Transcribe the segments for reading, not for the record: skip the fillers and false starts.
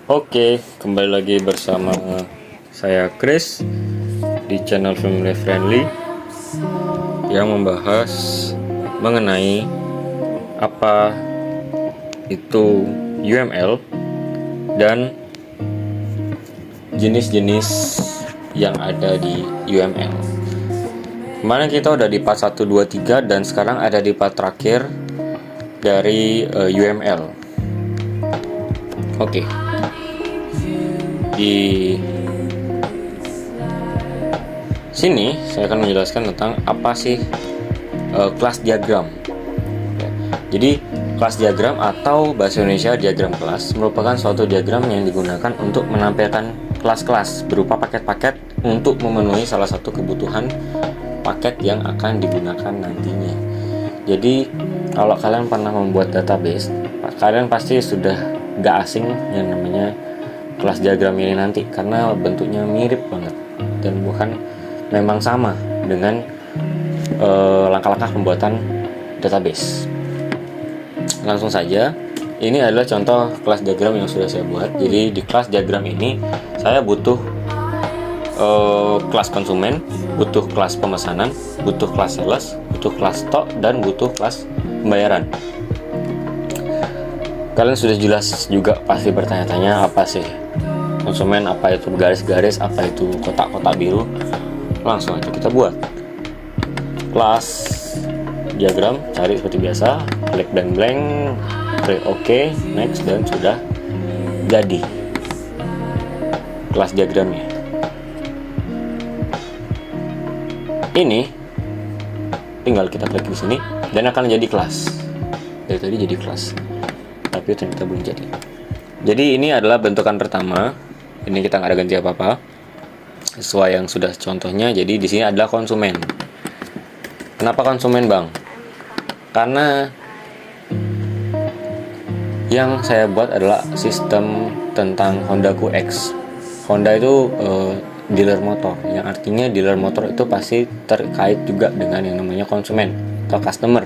Oke, kembali lagi bersama saya Chris di channel Family Friendly yang membahas mengenai apa itu UML dan jenis-jenis yang ada di UML. Kemarin kita udah di part 1, 2, 3 dan sekarang ada di part terakhir dari UML. Oke. Di sini saya akan menjelaskan tentang apa sih kelas diagram. Jadi kelas diagram atau bahasa Indonesia diagram kelas merupakan suatu diagram yang digunakan untuk menampilkan kelas-kelas berupa paket-paket untuk memenuhi salah satu kebutuhan paket yang akan digunakan nantinya. Jadi kalau kalian pernah membuat database, kalian pasti sudah gak asing yang namanya kelas diagram ini nanti, karena bentuknya mirip banget dan memang sama dengan langkah-langkah pembuatan database. Langsung saja, ini adalah contoh kelas diagram yang sudah saya buat. Jadi di kelas diagram ini saya butuh kelas konsumen, butuh kelas pemesanan, butuh kelas sales, butuh kelas stok, dan butuh kelas pembayaran. Kalian sudah jelas juga pasti bertanya-tanya apa sih konsumen, apa itu garis-garis, apa itu kotak-kotak biru. Langsung aja kita buat kelas diagram, cari seperti biasa, klik blank, klik OK, next, dan sudah jadi kelas diagramnya. Ini tinggal kita klik di sini dan akan jadi kelas. Dari tadi jadi kelas, tapi ternyata belum jadi. Jadi ini adalah bentukan pertama. Ini kita nggak ada ganti apa-apa, sesuai yang sudah contohnya. Jadi di sini adalah konsumen. Kenapa konsumen, Bang? Karena yang saya buat adalah sistem tentang Honda QX. Honda itu dealer motor, yang artinya dealer motor itu pasti terkait juga dengan yang namanya konsumen atau customer.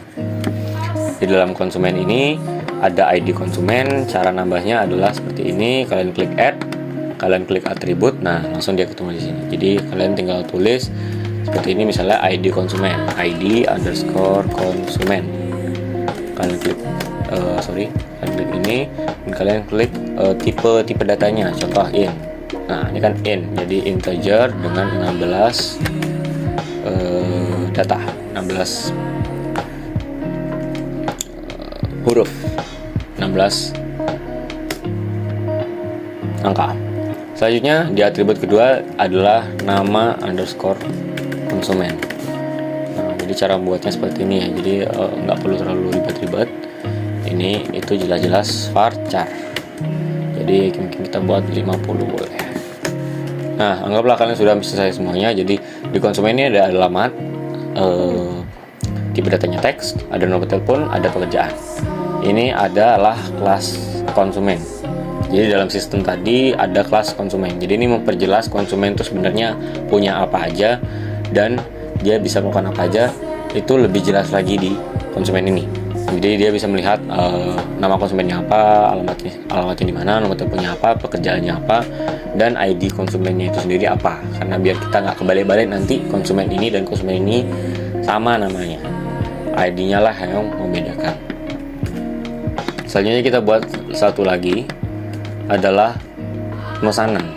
Di dalam konsumen ini ada ID konsumen. Cara nambahnya adalah seperti ini. Kalian klik add, kalian klik atribut, nah langsung dia ketemu di sini. Jadi kalian tinggal tulis seperti ini, misalnya ID konsumen, ID underscore konsumen. Kalian klik kalian klik ini dan kalian klik tipe datanya, contoh int. Nah ini kan int, jadi integer dengan 16 data, 16 huruf, 16 angka. Selanjutnya di atribut kedua adalah nama underscore konsumen. Nah, jadi cara buatnya seperti ini ya. Jadi nggak perlu terlalu ribet-ribet. Ini itu jelas-jelas varchar. Jadi mungkin kita buat 50 boleh. Nah, anggaplah kalian sudah selesai semuanya. Jadi di konsumen ini ada alamat, tipe datanya teks, ada nomor telepon, ada pekerjaan. Ini adalah kelas konsumen. Jadi dalam sistem tadi ada kelas konsumen. Jadi ini memperjelas konsumen itu sebenarnya punya apa aja dan dia bisa melakukan apa aja. Itu lebih jelas lagi di konsumen ini. Jadi dia bisa melihat nama konsumennya apa, alamatnya di mana, nomor teleponnya apa, pekerjaannya apa, dan ID konsumennya itu sendiri apa. Karena biar kita nggak kebalik-balik nanti konsumen ini dan konsumen ini sama namanya. ID-nya lah yang membedakan. Selanjutnya kita buat satu lagi adalah pemesanan.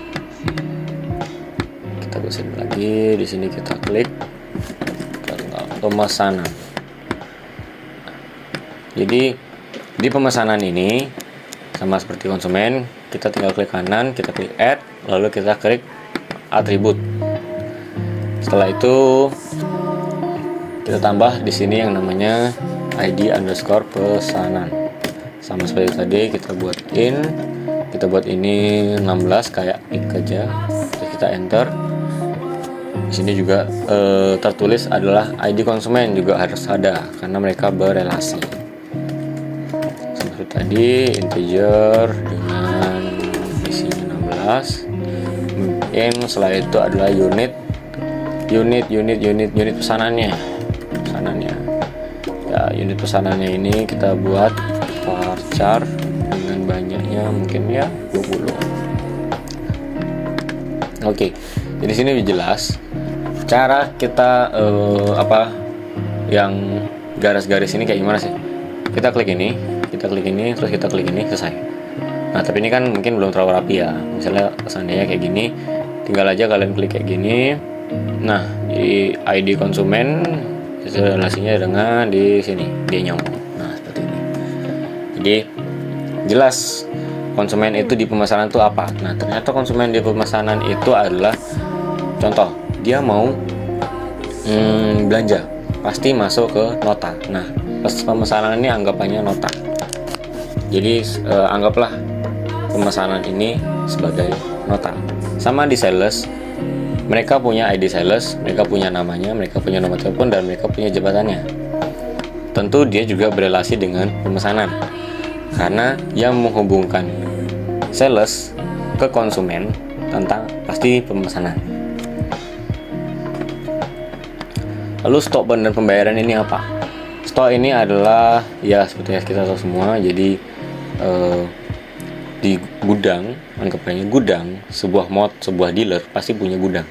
Kita buat sini lagi, di sini kita klik pemesanan. Jadi di pemesanan ini sama seperti konsumen, kita tinggal klik kanan, kita klik add, lalu kita klik atribut. Setelah itu kita tambah di sini yang namanya ID underscore pesanan. Sama seperti tadi, kita buat kita buat ini 16 kayak aja, terus kita enter. Di sini juga tertulis adalah ID konsumen juga harus ada karena mereka berelasi. Seperti tadi integer dengan isinya 16. Mungkin setelah itu adalah unit pesanannya. Ya, unit pesanannya ini kita buat varchar dengan banyaknya nilainya mungkin ya 20. Oke, jadi sini jelas cara kita yang garis-garis ini kayak gimana sih. Kita klik ini, terus kita klik ini, selesai. Nah, tapi ini kan mungkin belum terlalu rapi ya. Misalnya seandainya kayak gini, tinggal aja kalian klik kayak gini. Nah, di ID konsumen relasinya dengan di sini, dia nyambung. Nah, seperti ini. Jadi jelas konsumen itu di pemesanan itu apa. Nah, ternyata konsumen di pemesanan itu adalah, contoh, dia mau belanja, pasti masuk ke nota. Nah, pemesanan ini anggapannya nota. Jadi anggaplah pemesanan ini sebagai nota. Sama di sales, mereka punya ID sales, mereka punya namanya, mereka punya nomor telepon, dan mereka punya jabatannya. Tentu dia juga berelasi dengan pemesanan, karena yang menghubungkan sales ke konsumen tentang pasti pemesanan. Lalu stok dan pembayaran ini apa? Stok ini adalah ya seperti yang kita tahu semua. Jadi di gudang, anggapnya gudang, sebuah dealer pasti punya gudang.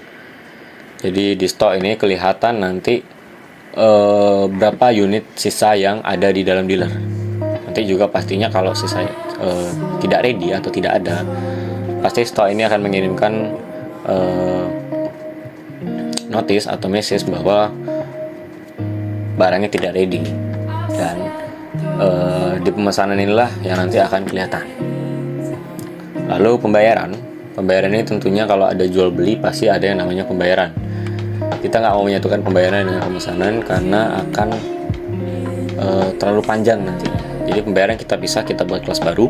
Jadi di stok ini kelihatan nanti berapa unit sisa yang ada di dalam dealer. Nanti juga pastinya kalau sisa tidak ready atau tidak ada, pasti stok ini akan mengirimkan notice atau message bahwa barangnya tidak ready, dan di pemesanan inilah yang nanti akan kelihatan. Lalu pembayaran ini tentunya kalau ada jual beli pasti ada yang namanya pembayaran. Kita nggak mau menyatukan pembayaran dengan pemesanan karena akan terlalu panjang nanti. Jadi pembayaran kita buat kelas baru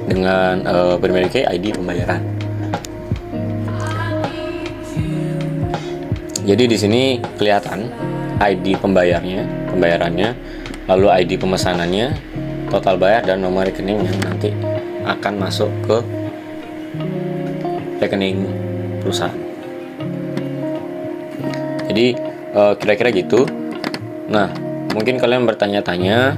dengan bermerek ID pembayaran. Jadi di sini kelihatan ID pembayarannya, lalu ID pemesanannya, total bayar, dan nomor rekening yang nanti akan masuk ke rekening perusahaan. Jadi kira-kira gitu. Nah, mungkin kalian bertanya-tanya,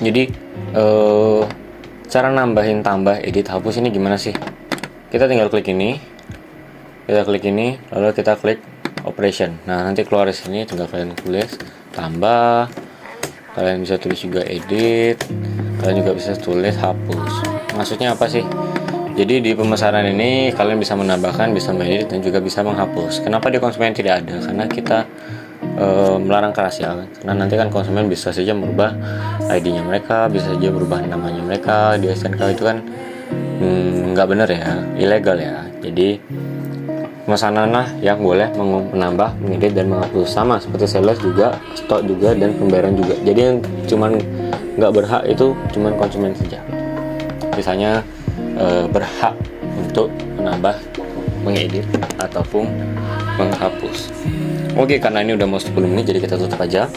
jadi cara nambahin tambah edit hapus ini gimana sih? Kita tinggal klik ini, lalu kita klik operation. Nah, nanti keluar di sini, tinggal kalian tulis tambah, kalian bisa tulis juga edit, kalian juga bisa tulis hapus. Maksudnya apa sih? Jadi di pemesanan ini kalian bisa menambahkan, bisa mengedit, dan juga bisa menghapus. Kenapa di konsumen tidak ada? Karena kita melarang keras ya, karena nanti kan konsumen bisa saja merubah ID-nya mereka, bisa saja berubah namanya mereka di STNK. Itu kan nggak bener ya, ilegal ya. Jadi pemesanan lah yang boleh menambah, mengedit, dan menghapus. Sama seperti sales juga, stok juga, dan pembayaran juga. Jadi yang cuman nggak berhak itu cuman konsumen saja. Misalnya berhak untuk menambah, mengedit, ataupun menghapus. Oke, karena ini udah mau 10 menit, jadi kita tutup aja.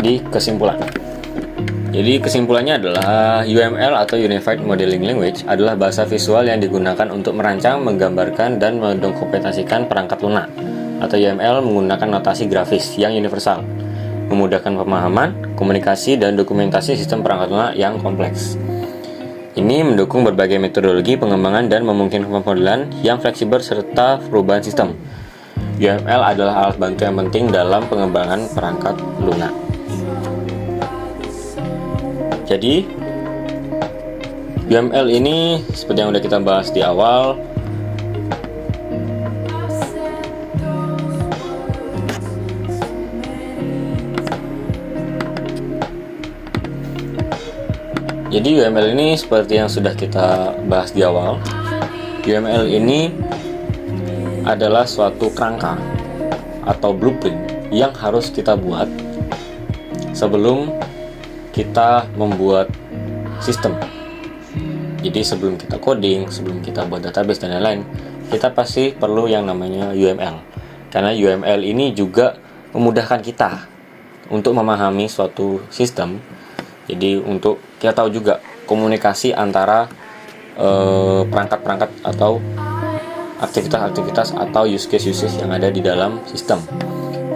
Di kesimpulan. Jadi kesimpulannya adalah UML atau Unified Modeling Language adalah bahasa visual yang digunakan untuk merancang, menggambarkan, dan mendokumentasikan perangkat lunak. Atau UML menggunakan notasi grafis yang universal, memudahkan pemahaman, komunikasi, dan dokumentasi sistem perangkat lunak yang kompleks. Ini mendukung berbagai metodologi pengembangan dan memungkinkan pemodelan yang fleksibel serta perubahan sistem. UML adalah alat bantu yang penting dalam pengembangan perangkat lunak. Jadi, UML ini seperti yang udah kita bahas di awal, Jadi UML ini seperti yang sudah kita bahas di awal, UML ini adalah suatu kerangka atau blueprint yang harus kita buat sebelum kita membuat sistem. Jadi sebelum kita coding, sebelum kita buat database dan lain-lain, kita pasti perlu yang namanya UML. Karena UML ini juga memudahkan kita untuk memahami suatu sistem. Jadi untuk kita tahu juga komunikasi antara perangkat-perangkat atau aktivitas-aktivitas atau use case yang ada di dalam sistem,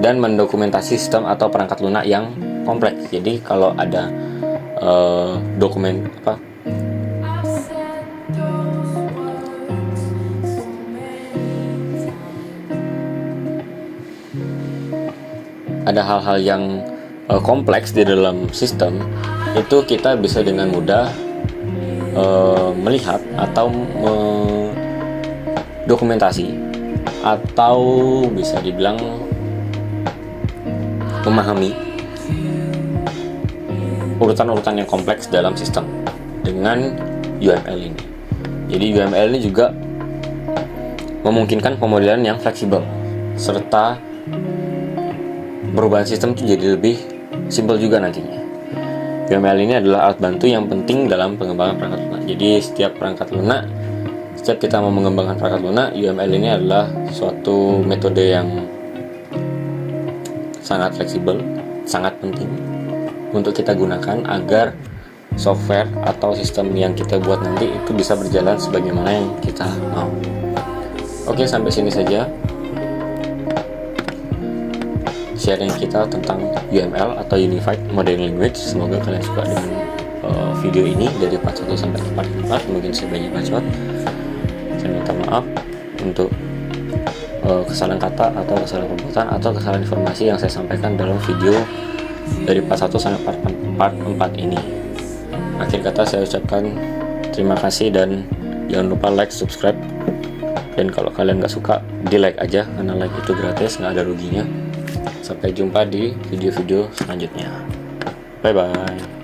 dan mendokumentasi sistem atau perangkat lunak yang kompleks. Jadi kalau ada ada hal-hal yang kompleks di dalam sistem, itu kita bisa dengan mudah melihat atau dokumentasi, atau bisa dibilang memahami urutan-urutan yang kompleks dalam sistem dengan UML ini. Jadi UML ini juga memungkinkan pemodelan yang fleksibel, serta perubahan sistem itu jadi lebih simpel juga nantinya. UML ini adalah alat bantu yang penting dalam pengembangan perangkat lunak. Jadi setiap kita mau mengembangkan perangkat lunak, UML ini adalah suatu metode yang sangat fleksibel, sangat penting untuk kita gunakan agar software atau sistem yang kita buat nanti itu bisa berjalan sebagaimana yang kita mau. Oke, sampai sini saja sharing kita tentang UML atau Unified Modeling Language. Semoga kalian suka dengan video ini dari part 1 sampai part 4. Mungkin saya banyak bacot, saya minta maaf untuk kesalahan kata atau kesalahan pembuatan atau kesalahan informasi yang saya sampaikan dalam video dari part 1 sampai part 4 ini. Akhir kata saya ucapkan terima kasih, dan jangan lupa like, subscribe, dan kalau kalian nggak suka di like aja, karena like itu gratis, nggak ada ruginya. Sampai jumpa di video-video selanjutnya. Bye bye.